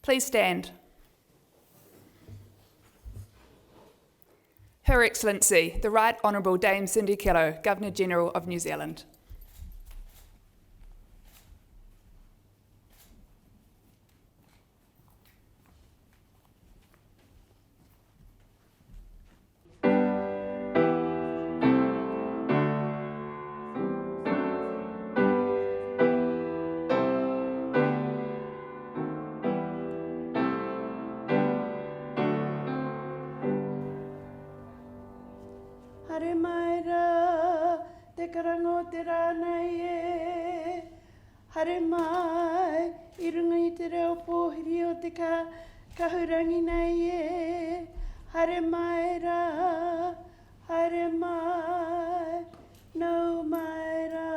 Please stand. Her Excellency, the Right Honourable Dame Cindy Kello, Governor-General of New Zealand. Hare mai rā, te karango te rānei e. Hare mai, I runga I te reo pōhiri o te kahurangi nei e. Hare mai rā, hare mai, nau mai rā.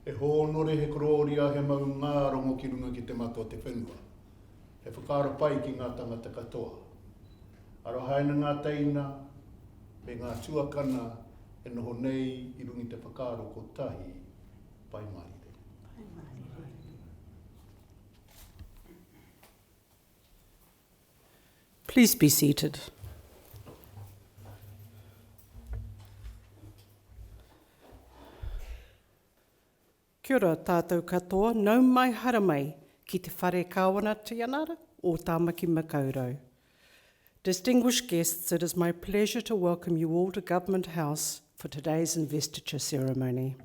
E hōnore he kororia he mau ngā rongo ki runga ki te matua te whenua. He whakaara pai ki ngā tangata katoa. Aro haina ngā teina, me ngā tuakana e noho nei I rungi te whakaaro ko tahi, pai marire. Please be seated. Kia ora tātou katoa, nau mai hara mai ki te whare kāwana tianara o Tāmaki Makaurau. Distinguished guests, it is my pleasure to welcome you all to Government House for today's investiture ceremony.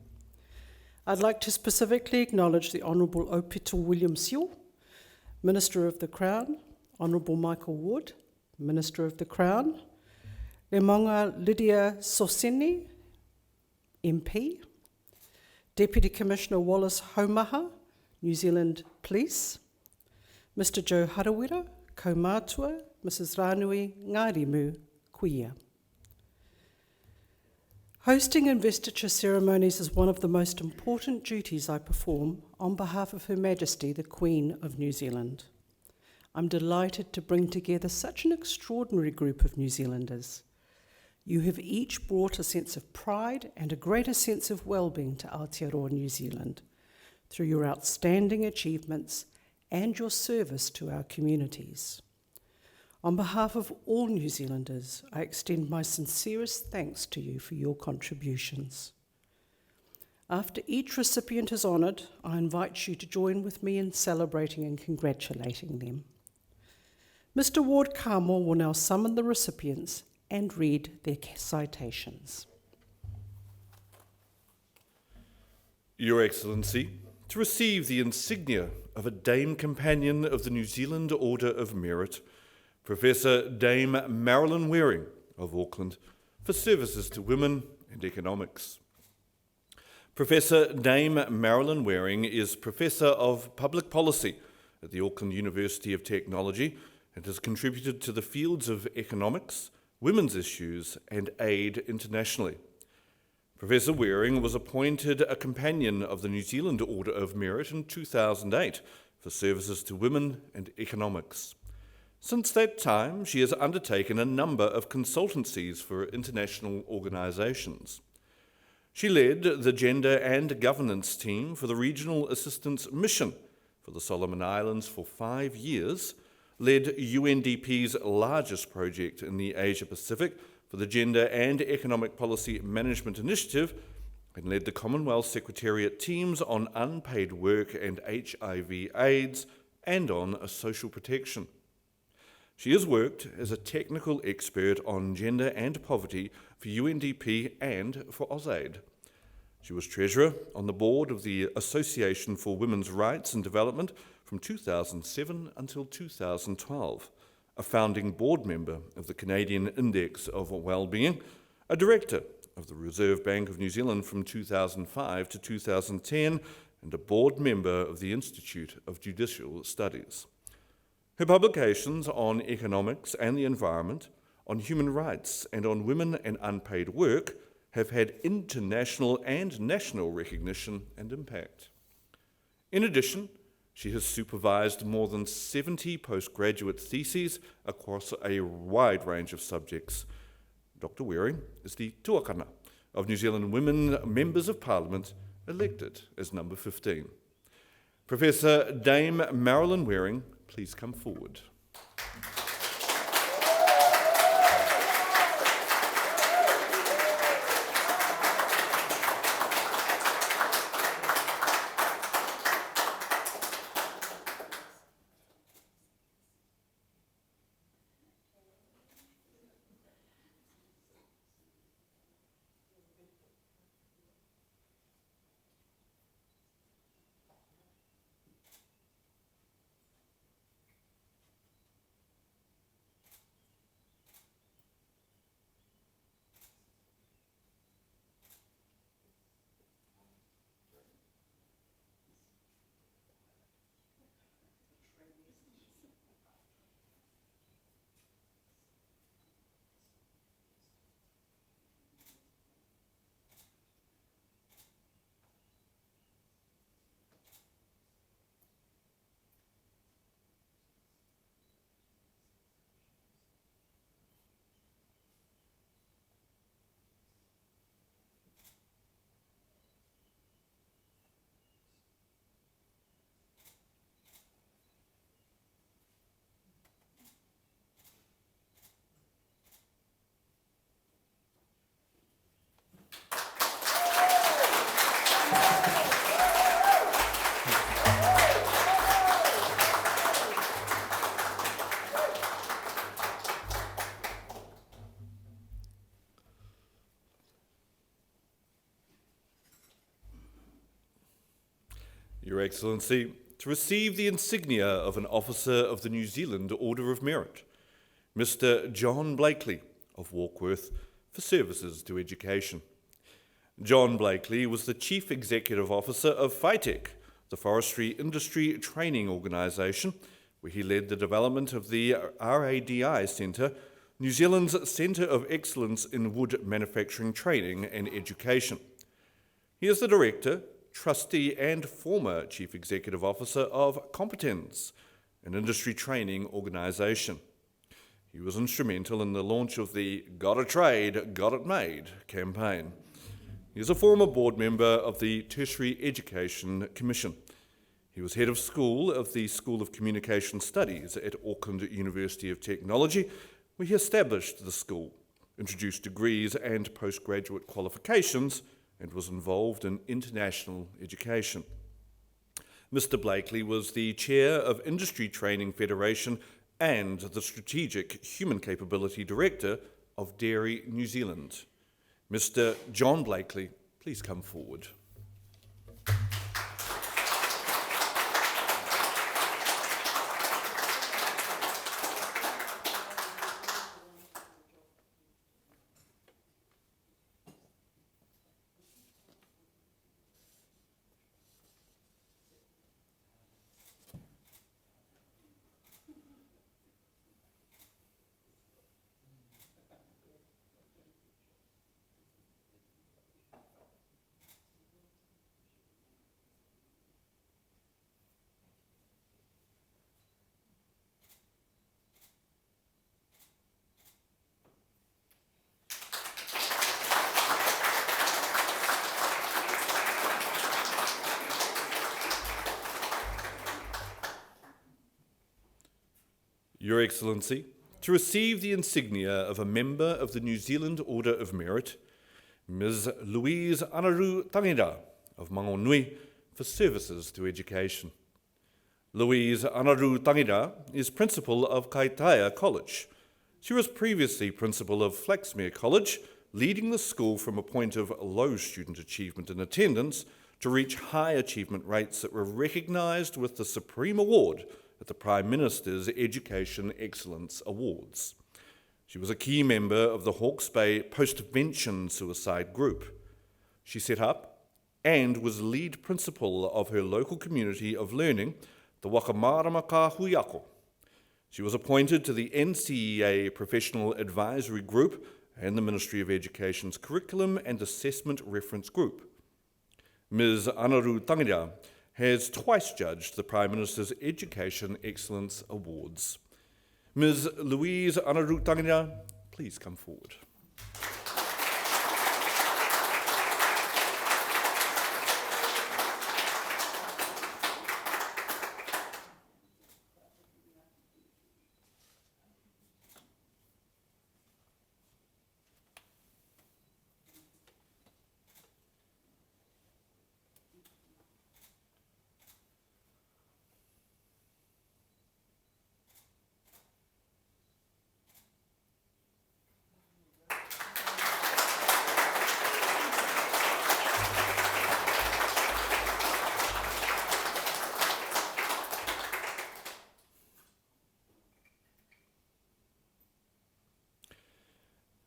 I'd like to specifically acknowledge the Honourable Opito William-Seal, Minister of the Crown, Honourable Michael Wood, Minister of the Crown, Lemonga Lydia Soseni, MP, Deputy Commissioner Wallace Haumaha, New Zealand Police, Mr Joe Harawira, Kaumātua, Mrs Rānui Ngārimu, Kuia. Hosting investiture ceremonies is one of the most important duties I perform on behalf of Her Majesty, the Queen of New Zealand. I'm delighted to bring together such an extraordinary group of New Zealanders. You have each brought a sense of pride and a greater sense of well-being to Aotearoa New Zealand through your outstanding achievements and your service to our communities. On behalf of all New Zealanders, I extend my sincerest thanks to you for your contributions. After each recipient is honoured, I invite you to join with me in celebrating and congratulating them. Mr Ward Carmore will now summon the recipients and read their citations. Your Excellency, to receive the insignia of a Dame Companion of the New Zealand Order of Merit, Professor Dame Marilyn Waring of Auckland, for services to women and economics. Professor Dame Marilyn Waring is Professor of Public Policy at the Auckland University of Technology and has contributed to the fields of economics, women's issues and aid internationally. Professor Waring was appointed a Companion of the New Zealand Order of Merit in 2008 for services to women and economics. Since that time, she has undertaken a number of consultancies for international organisations. She led the Gender and Governance team for the Regional Assistance Mission for the Solomon Islands for 5 years, led UNDP's largest project in the Asia Pacific for the Gender and Economic Policy Management Initiative, and led the Commonwealth Secretariat teams on unpaid work and HIV/AIDS and on social protection. She has worked as a technical expert on gender and poverty for UNDP and for AusAid. She was Treasurer on the board of the Association for Women's Rights and Development from 2007 until 2012, a founding board member of the Canadian Index of Wellbeing, a director of the Reserve Bank of New Zealand from 2005 to 2010, and a board member of the Institute of Judicial Studies. Her publications on economics and the environment, on human rights and on women and unpaid work have had international and national recognition and impact. In addition, she has supervised more than 70 postgraduate theses across a wide range of subjects. Dr. Waring is the tuakana of New Zealand Women Members of Parliament, elected as number 15. Professor Dame Marilyn Waring, please come forward. Your Excellency, to receive the insignia of an Officer of the New Zealand Order of Merit, Mr. John Blakely of Warkworth, for services to education. John Blakely was the Chief Executive Officer of FITEC, the Forestry Industry Training Organisation, where he led the development of the RADI Centre, New Zealand's Centre of Excellence in Wood Manufacturing Training and Education. He is the Director, Trustee and former Chief Executive Officer of Competence, an industry training organisation. He was instrumental in the launch of the Got a Trade, Got It Made campaign. He is a former board member of the Tertiary Education Commission. He was head of school of the School of Communication Studies at Auckland University of Technology, where he established the school, introduced degrees and postgraduate qualifications, and was involved in international education. Mr. Blakely was the chair of Industry Training Federation and the Strategic Human Capability Director of Dairy New Zealand. Mr. John Blakely, please come forward. Your Excellency, to receive the insignia of a member of the New Zealand Order of Merit, Ms. Louise Anaru Tangera of Mangonui, for services to education. Louise Anaru Tangera is principal of Kaitaia College. She was previously principal of Flaxmere College, leading the school from a point of low student achievement and attendance to reach high achievement rates that were recognised with the Supreme Award at the Prime Minister's Education Excellence Awards. She was a key member of the Hawke's Bay Postvention Suicide Group. She set up and was lead principal of her local community of learning, the Wakamarama Ka Huiako. She was appointed to the NCEA Professional Advisory Group and the Ministry of Education's Curriculum and Assessment Reference Group. Ms. Anaru Tangera has twice judged the Prime Minister's Education Excellence Awards. Ms. Louise Anaru Tangera, please come forward.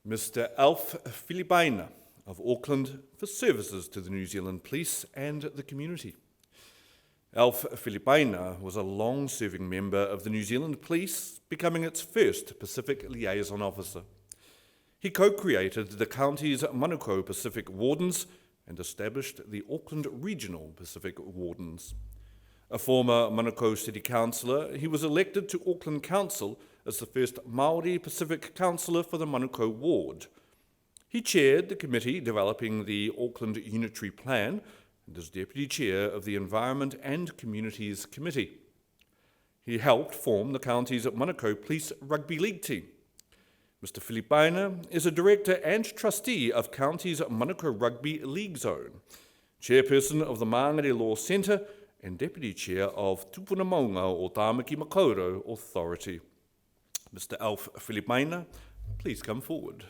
Mr. Alf Filipaina of Auckland for services to the New Zealand Police and the community. Alf Filipaina was a long-serving member of the New Zealand Police, becoming its first Pacific Liaison Officer. He co-created the county's Manukau Pacific Wardens and established the Auckland Regional Pacific Wardens. A former Manukau City Councillor, he was elected to Auckland Council as the first Māori Pacific Councillor for the Manukau Ward. He chaired the committee developing the Auckland Unitary Plan and is Deputy Chair of the Environment and Communities Committee. He helped form the county's Manukau Police Rugby League team. Mr. Filipaina is a Director and Trustee of County's Manukau Rugby League Zone, Chairperson of the Māngere Law Centre and Deputy Chair of Tupuna Maunga o Tāmaki Makaurau Authority. Mr. Alf Filipaina, please come forward.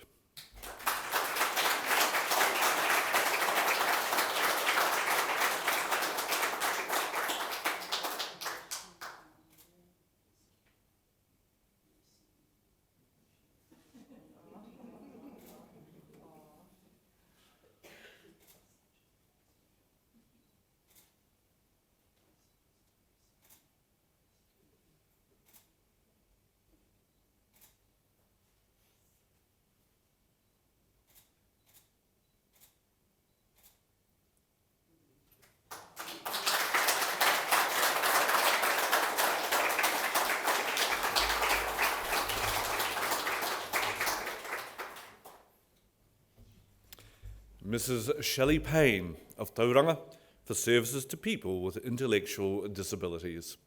Mrs. Shelley Payne of Tauranga for services to people with intellectual disabilities.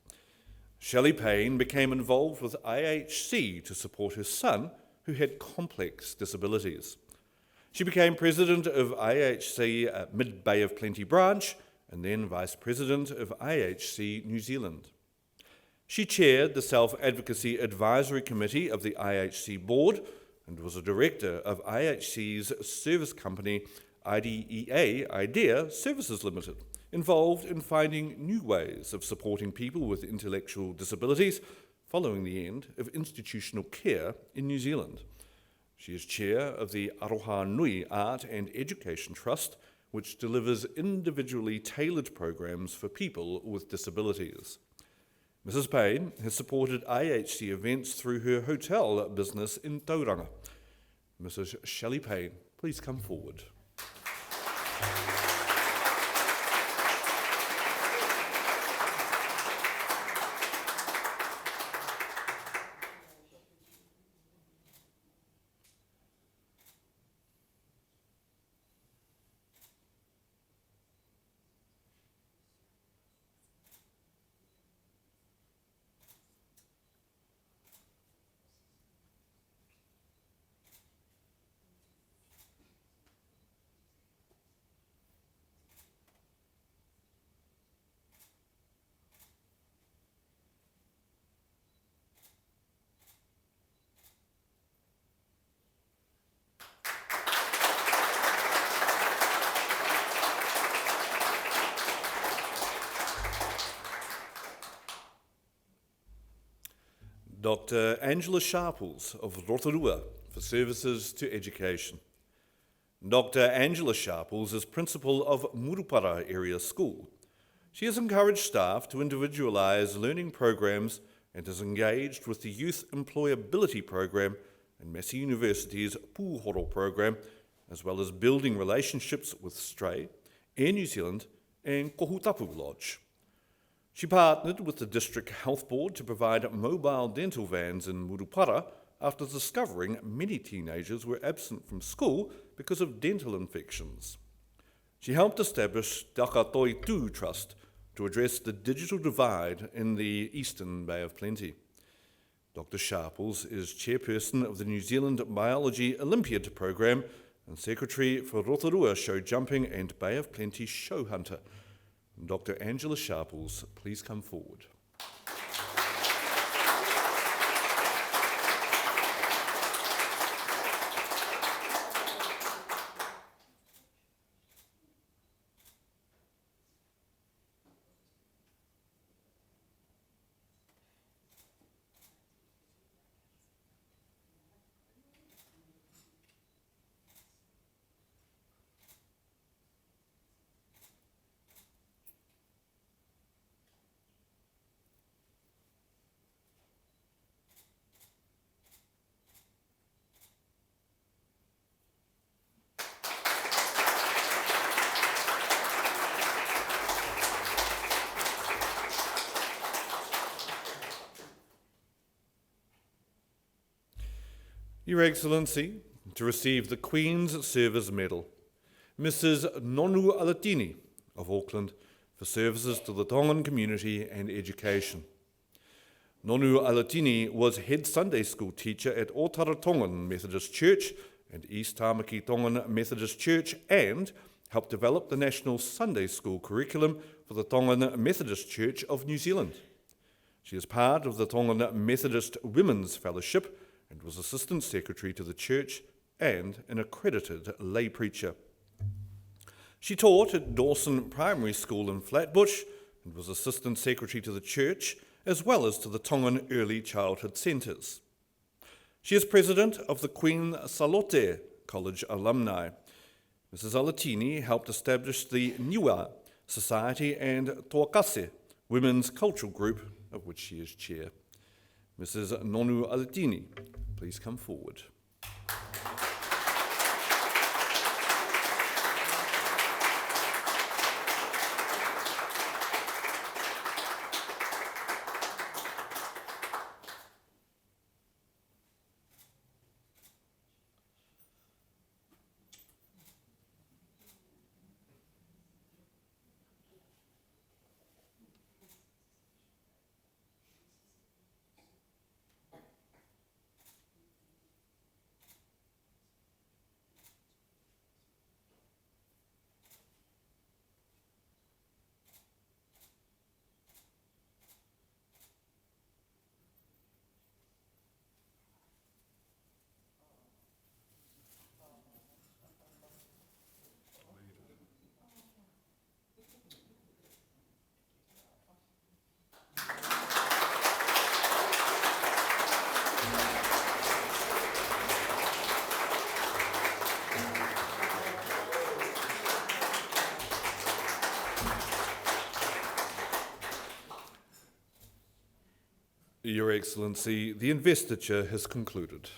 Shelley Payne became involved with IHC to support her son who had complex disabilities. She became president of IHC Mid-Bay of Plenty branch and then vice president of IHC New Zealand. She chaired the Self-Advocacy Advisory Committee of the IHC board and was a director of IHC's service company IDEA Services Limited, involved in finding new ways of supporting people with intellectual disabilities following the end of institutional care in New Zealand. She is chair of the Aroha Nui Art and Education Trust, which delivers individually tailored programs for people with disabilities. Mrs. Payne has supported IHC events through her hotel business in Tauranga. Mrs. Shelley Payne, please come forward. Dr. Angela Sharples of Rotorua for services to education. Dr. Angela Sharples is principal of Murupara Area School. She has encouraged staff to individualise learning programs and is engaged with the Youth Employability Program and Massey University's Pūhoro program, as well as building relationships with Stray, Air New Zealand and Kohutapu Lodge. She partnered with the District Health Board to provide mobile dental vans in Murupara after discovering many teenagers were absent from school because of dental infections. She helped establish Takatoi Tū Trust to address the digital divide in the Eastern Bay of Plenty. Dr. Sharples is chairperson of the New Zealand Biology Olympiad program and secretary for Rotorua Show Jumping and Bay of Plenty Show Hunter. Dr. Angela Sharples, please come forward. Your Excellency, to receive the Queen's Service Medal, Mrs. Nonu Alatini of Auckland for services to the Tongan community and education. Nonu Alatini was head Sunday school teacher at Otara Tongan Methodist Church and East Tāmaki Tongan Methodist Church and helped develop the national Sunday school curriculum for the Tongan Methodist Church of New Zealand. She is part of the Tongan Methodist Women's Fellowship and was Assistant Secretary to the Church and an accredited lay preacher. She taught at Dawson Primary School in Flatbush and was Assistant Secretary to the Church as well as to the Tongan Early Childhood Centres. She is President of the Queen Salote College Alumni. Mrs. Alatini helped establish the Niua Society and Toakase Women's Cultural Group, of which she is Chair. Mrs. Nonu Alatini, please come forward. Your Excellency, the investiture has concluded.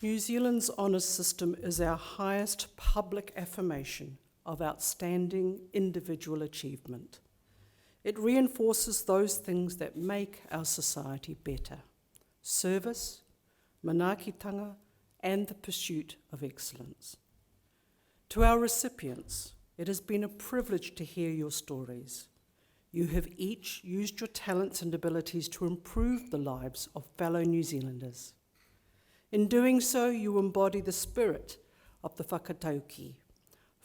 New Zealand's honours system is our highest public affirmation of outstanding individual achievement. It reinforces those things that make our society better: service, manaakitanga, and the pursuit of excellence. To our recipients, it has been a privilege to hear your stories. You have each used your talents and abilities to improve the lives of fellow New Zealanders. In doing so, you embody the spirit of the whakatauki,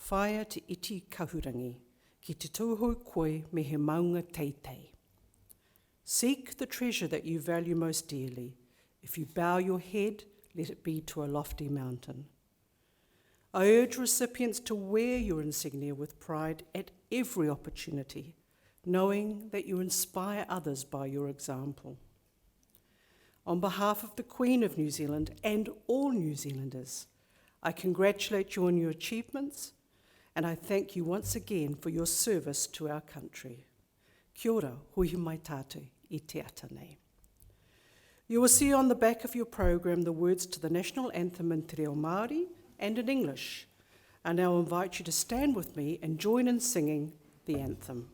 whaia te iti kahurangi, ki te tauhou koe me he maunga teitei. Seek the treasure that you value most dearly. If you bow your head, let it be to a lofty mountain. I urge recipients to wear your insignia with pride at every opportunity, knowing that you inspire others by your example. On behalf of the Queen of New Zealand and all New Zealanders, I congratulate you on your achievements, and I thank you once again for your service to our country. Kia ora, hui mai tātou I te ata nei. You will see on the back of your program the words to the national anthem in te reo Māori and in English. I now invite you to stand with me and join in singing the anthem.